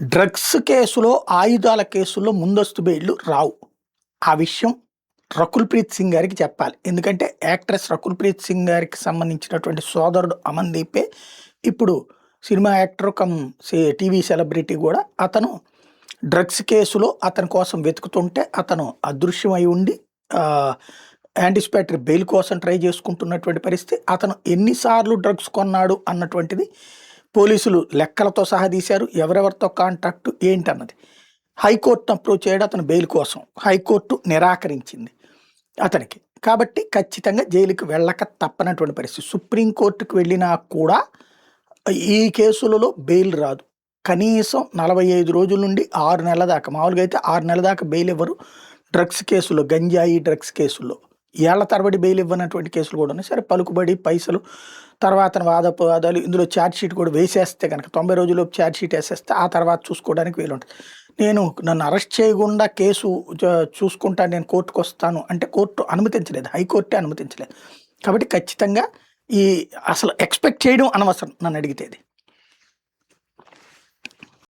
Drugs కేసులో, ఆయుధాల కేసుల్లో ముందస్తు బెయిల్‌లు రావు. ఆ విషయం 'రకుల్ ప్రీత్ సింగ్' గారికి చెప్పాలి. ఎందుకంటే యాక్ట్రెస్ 'రకుల్ ప్రీత్ సింగ్' గారికి సంబంధించినటువంటి సోదరుడు అమన్‌దీపే ఇప్పుడు cinema actor come TV celebrity గూడా. అతను డ్రగ్స్ కేసులో అతని కోసం వెతుకుతుంటే అతను అదృశ్యమై ఉండి ఆహ్, యాంటిసిపేటరీ బెయిల్ కోసం ట్రై చేసుకుంటున్నటువంటి పరిస్థితి. అతను ఎన్ని సార్లు డ్రగ్స్ కొన్నాడు అన్నటువంటిది పోలీసులు లెక్కలతో సహా తీశారు. ఎవరెవరితో కాంటాక్ట్ ఏంటన్నది. హైకోర్టును అప్రోచ్ అయ్యాడు అతను బెయిల్ కోసం. హైకోర్టు నిరాకరించింది అతనికి. కాబట్టి ఖచ్చితంగా జైలుకి వెళ్ళక తప్పనటువంటి పరిస్థితి. సుప్రీం కోర్టుకి వెళ్ళినా కూడా ఈ కేసులలో బెయిల్ రాదు. కనీసం 45 రోజుల నుండి 6 నెలల దాకా. మామూలుగా అయితే 6 నెలల దాకా బెయిల్ ఇవ్వరు. డ్రగ్స్ కేసుల్లో, గంజాయి డ్రగ్స్ కేసుల్లో. ఏళ్ల తరబడి బెయిల్ ఇవ్వనటువంటి కేసులు కూడా ఉన్నాయి. సరే పలుకుబడి, పైసలు, తర్వాత వాదోపవాదాలు, ఇందులో ఛార్జ్ షీట్ కూడా వేసేస్తే గనక 90 రోజుల్లోపు ఛార్జ్ షీట్ ఏసేస్తే ఆ తర్వాత చూసుకోవడానికి వీలుంటది. నన్ను అరెస్ట్ చేయకుండా కేసు చూసుకుంటా నేను కోర్టుకొస్తాను అంటే కోర్టు అనుమతించలేదు. హైకోర్టే అనుమతించలేదు. కాబట్టి ఖచ్చితంగా అసలు ఎక్స్‌పెక్ట్ చేయడం అనవసరం నన్నడిగితే ఇది.